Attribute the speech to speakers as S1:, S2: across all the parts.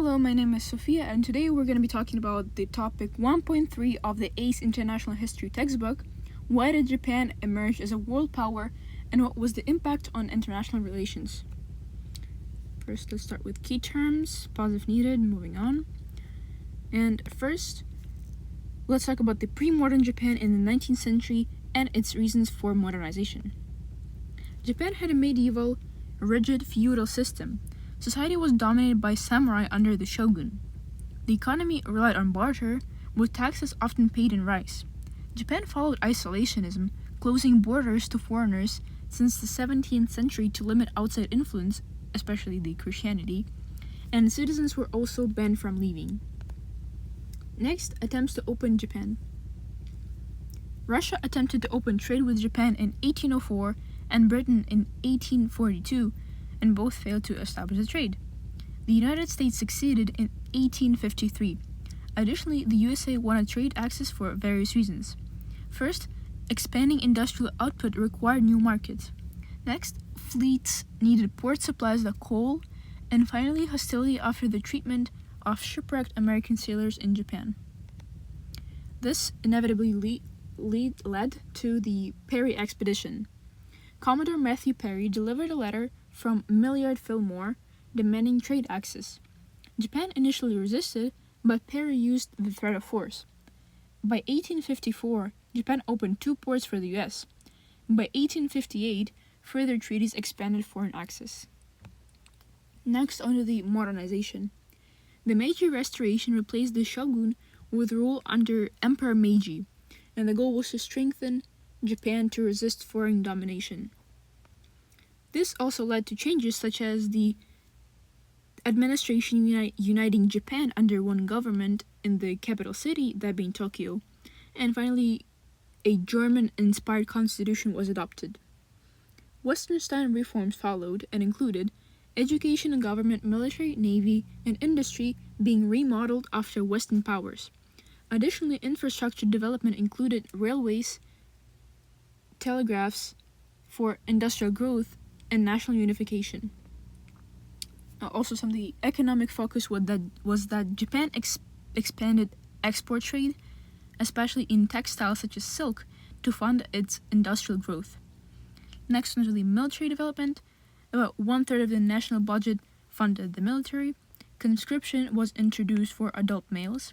S1: Hello, my name is Sophia, and today we're going to be talking about the topic 1.3 of the ACE International History textbook. Why did Japan emerge as a world power, and what was the impact on international relations? First, let's start with key terms, pause if needed, moving on. And first, let's talk about the pre-modern Japan in the 19th century and its reasons for modernization. Japan had a medieval, rigid feudal system. Society was dominated by samurai under the shogun. The economy relied on barter, with taxes often paid in rice. Japan followed isolationism, closing borders to foreigners since the 17th century to limit outside influence, especially the Christianity, and citizens were also banned from leaving. Next, attempts to open Japan. Russia attempted to open trade with Japan in 1804 and Britain in 1842, and both failed to establish a trade. The United States succeeded in 1853. Additionally, the USA wanted trade access for various reasons. First, expanding industrial output required new markets. Next, fleets needed port supplies like coal, and finally, hostility after the treatment of shipwrecked American sailors in Japan. This inevitably led to the Perry Expedition. Commodore Matthew Perry delivered a letter from Millard Fillmore demanding trade access. Japan initially resisted, but Perry used the threat of force. By 1854, Japan opened 2 ports for the US. By 1858, further treaties expanded foreign access. Next, under the modernization. The Meiji Restoration replaced the shogun with rule under Emperor Meiji, and the goal was to strengthen Japan to resist foreign domination. This also led to changes such as the administration uniting Japan under one government in the capital city, that being Tokyo, and finally, a German-inspired constitution was adopted. Western-style reforms followed and included education and government, military, navy, and industry being remodeled after Western powers. Additionally, infrastructure development included railways, telegraphs for industrial growth, and national unification. Also, some of the economic focus was that Japan expanded export trade, especially in textiles such as silk, to fund its industrial growth. Next, under the military development, about 1/3 of the national budget funded the military. Conscription was introduced for adult males.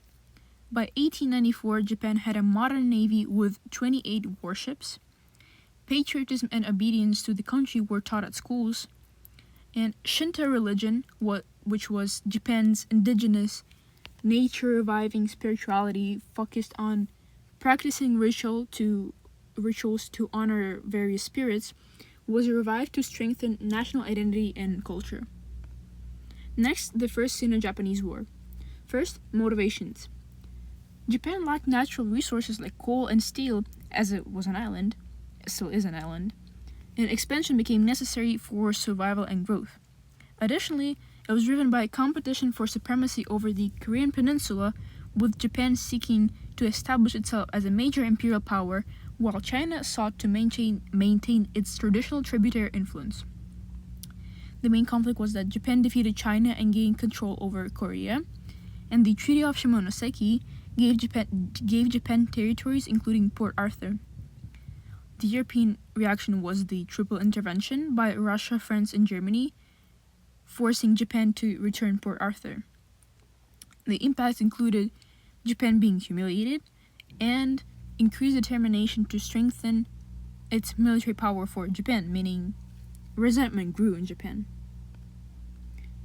S1: By 1894, Japan had a modern navy with 28 warships. Patriotism and obedience to the country were taught at schools. And Shinto religion, which was Japan's indigenous, nature-reviving spirituality, focused on practicing rituals to honor various spirits, was revived to strengthen national identity and culture. Next, the First Sino-Japanese War. First, motivations. Japan lacked natural resources like coal and steel, as it was an island, it still is an island, and expansion became necessary for survival and growth. Additionally, it was driven by competition for supremacy over the Korean peninsula, with Japan seeking to establish itself as a major imperial power, while China sought to maintain its traditional tributary influence. The main conflict was that Japan defeated China and gained control over Korea, and the Treaty of Shimonoseki gave Japan territories including Port Arthur. The European reaction was the triple intervention by Russia, France, and Germany, forcing Japan to return Port Arthur. The impacts included Japan being humiliated and increased determination to strengthen its military power for Japan, meaning resentment grew in Japan.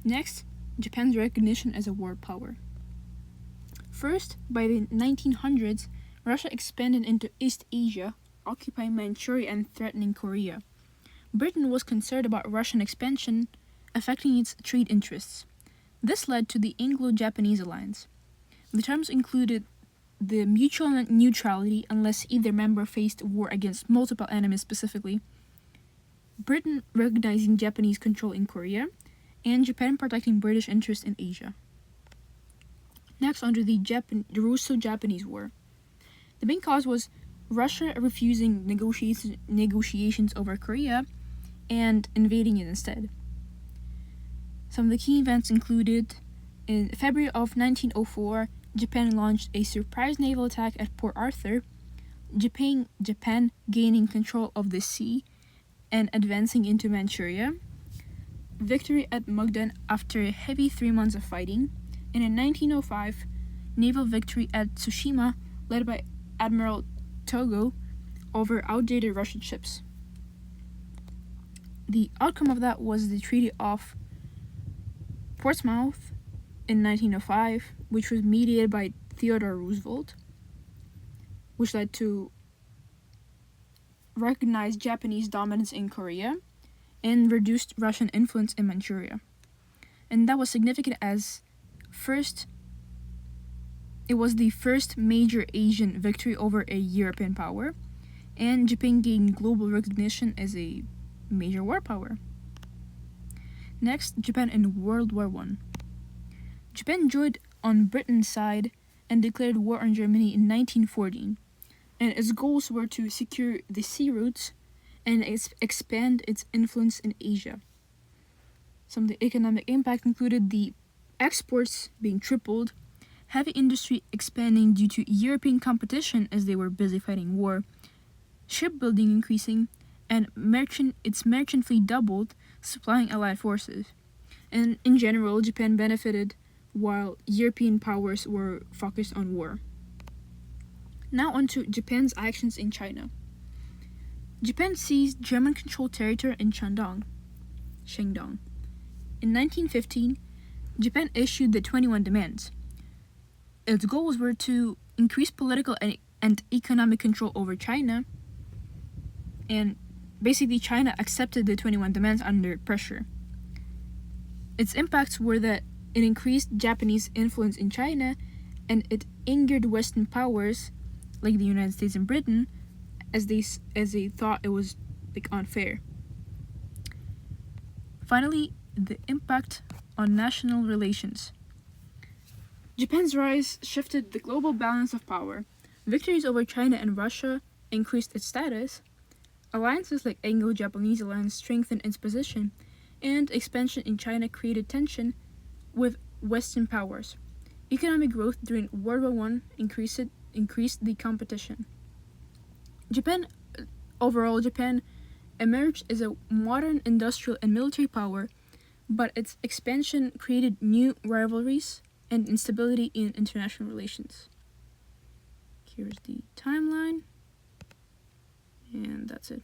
S1: Next, Japan's recognition as a world power. First, by the 1900s, Russia expanded into East Asia, occupying Manchuria and threatening Korea. Britain was concerned about Russian expansion affecting its trade interests. This led to the Anglo-Japanese alliance. The terms included the mutual neutrality unless either member faced war against multiple enemies specifically, Britain recognizing Japanese control in Korea, and Japan protecting British interests in Asia. Next, under the Russo-Japanese War. The main cause was Russia refusing negotiations over Korea and invading it instead. Some of the key events included In February of 1904, Japan launched a surprise naval attack at Port Arthur, Japan gaining control of the sea and advancing into Manchuria. Victory at Mukden after a heavy 3 months of fighting, and in 1905, naval victory at Tsushima led by Admiral Togo over outdated Russian ships. The outcome of that was the Treaty of Portsmouth in 1905, which was mediated by Theodore Roosevelt, which led to recognized Japanese dominance in Korea and reduced Russian influence in Manchuria. And that was significant as it was the first major Asian victory over a European power, and Japan gained global recognition as a major war power. Next, Japan in World War I. Japan joined on Britain's side and declared war on Germany in 1914, and its goals were to secure the sea routes and expand its influence in Asia. Some of the economic impact included the exports being tripled, heavy industry expanding due to European competition as they were busy fighting war, shipbuilding increasing, and its merchant fleet doubled, supplying Allied forces. And in general, Japan benefited while European powers were focused on war. Now on to Japan's actions in China. Japan seized German-controlled territory in Shandong. In 1915, Japan issued the 21 Demands. Its goals were to increase political and economic control over China, and basically China accepted the 21 Demands under pressure. Its impacts were that it increased Japanese influence in China, and it angered Western powers like the United States and Britain, as they thought it was unfair. Finally, the impact on national relations. Japan's rise shifted the global balance of power. Victories over China and Russia increased its status. Alliances like Anglo-Japanese alliance strengthened its position, and expansion in China created tension with Western powers. Economic growth during World War I increased the competition. Japan emerged as a modern industrial and military power, but its expansion created new rivalries and instability in international relations. Here's the timeline, and that's it.